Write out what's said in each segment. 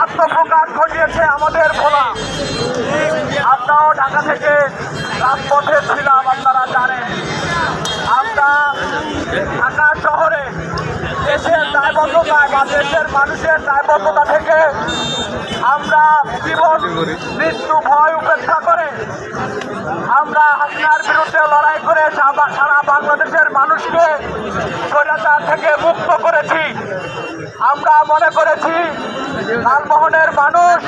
আত্মপ্রকাশ ঘটিয়েছে আমাদের ভোলা। আমরাও ঢাকা থেকে রাজপথে ছিলাম, আপনারা জানেন। আমরা ঢাকা শহরে দেশের দায়বদ্ধতায় বা দেশের মানুষের দায়বদ্ধতা থেকে আমরা জীবন মৃত্যু ভয় উপেক্ষা করে আমরা হাসিনার বিরুদ্ধে লড়াই করে সারা বাংলাদেশের মানুষকে স্বৈরাচার থেকে মুক্ত করেছি। আমরা মনে করেছি লালমোহনের মানুষ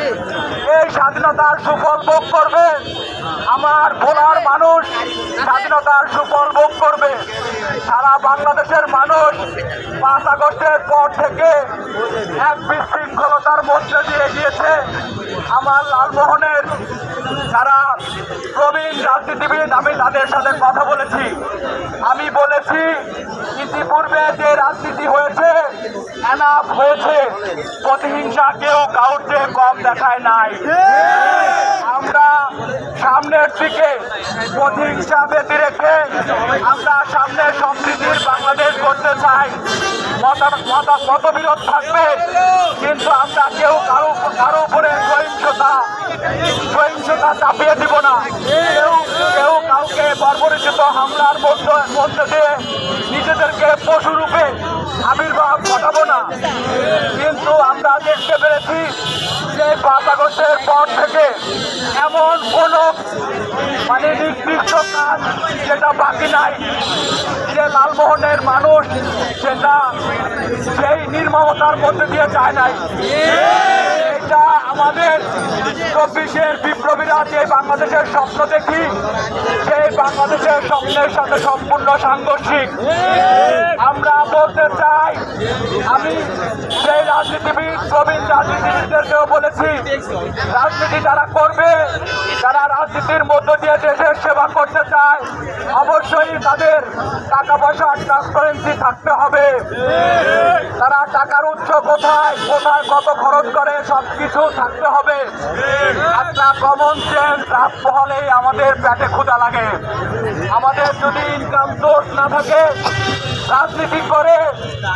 এই স্বাধীনতার সুফল ভোগ করবে, আমার ভোলার মানুষ স্বাধীনতার সুফল ভোগ করবে। সারা বাংলাদেশের মানুষ 5 আগস্টের পর থেকে এক বিশৃঙ্খলতার মধ্যে দিয়ে গিয়েছে। আমার লালমোহনের যারা প্রবীণ রাজনীতিবিদ, আমি তাদের সাথে কথা বলেছি। আমি বলেছি ইতিপূর্বে যে রাজনীতি হয়েছে এনাফ হয়েছে, প্রতিহিংসা কেউ কাউকে কম দেখায় নাই। আমরা সামনের দিকে প্রতিহিংসা ব্যতি রেখে আমরা সামনে সমৃদ্ধির বাংলাদেশ করতে চাই। মতবিরোধ থাকবে, কিন্তু আমরা কেউ কারো উপরে সহিংসতা চাপিয়ে দিব না। কেউ কাউকে বর্বরিত হামলার মধ্যে দিয়ে নিজেদেরকে পশুরূপে আবির্ভাব ঘটাবো না। কিন্তু আমরা দেখতে পেরেছি যে 5 আগস্টের পর থেকে এমন কোন নির্দিষ্ট কাজ যেটা বাকি নাই, যে লালমোহনের মানুষ সেটা সেই নির্মমতার মধ্যে দিয়ে যায় নাই। এটা আমাদের 24-এর বিপ্লবীরা যে বাংলাদেশের স্বপ্ন দেখি, সেই বাংলাদেশের স্বপ্নের সাথে সম্পূর্ণ সাংঘর্ষিক। আমরা বলতে চাই, আমি সেই রাজনীতিবিদ, প্রবীণ রাজনীতিবিদদেরকেও বলেছি, রাজনীতি যারা করবে, যারা রাজনীতির মধ্য দিয়ে দেশের সেবা করতে চায়, অবশ্যই তাদের টাকা পয়সার ট্রান্সপারেন্সি থাকতে হবে। তারা টাকার উৎস কোথায় কত খরচ করে সবকিছু থাকতে হবে। একটা কমন সেন্স রাখতে হলেই আমাদের পেটে ক্ষুধা লাগে। আমাদের যদি ইনকাম সোর্স না থাকে, রাজনীতি করে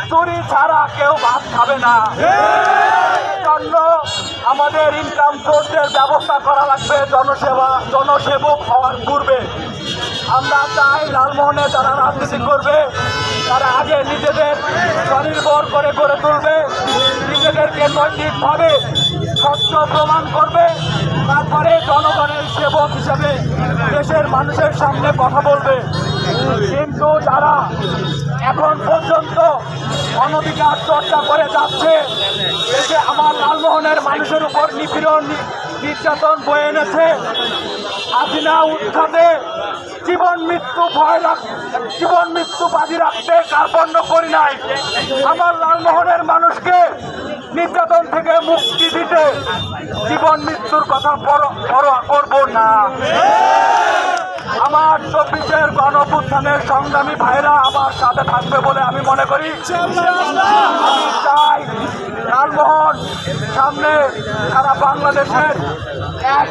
চুরি ছাড়া কেউ ভাত খাবে না। জন্য আমাদের ইনকাম সোর্সের ব্যবস্থা করা লাগবে জনসেবক হওয়ার পূর্বে। আমরা চাই লালমোহনে যারা রাজনীতি করবে তারা আগে নিজেদের স্বনির্ভর করে গড়ে তুলবে, নিজেদেরকে নৈতিকভাবে স্বচ্ছ প্রমাণ করবে, তারপরে জনগণের সেবক হিসেবে দেশের মানুষের সামনে কথা বলবে। কিন্তু যারা এখন পর্যন্ত অনধিকার চর্চা করে যাচ্ছে, দেশে আমার লালমোহনের মানুষের উপর নিপীড়ন নির্যাতন বয়ে এনেছে, হাসিনা উৎখাতে জীবন মৃত্যু বাজি রাখতে কার্পণ্য করি নাই। আমার লালমোহনের মানুষকে নির্যাতন থেকে মুক্তি দিতে জীবন মৃত্যুর কথা পরোয়া করব না। আমার 24-এর গণঅভ্যুত্থানের সংগ্রামী ভাইরা আমার সাথে থাকবে বলে আমি মনে করি। আমি চাই লালমোহন সামনে সারা বাংলাদেশের এক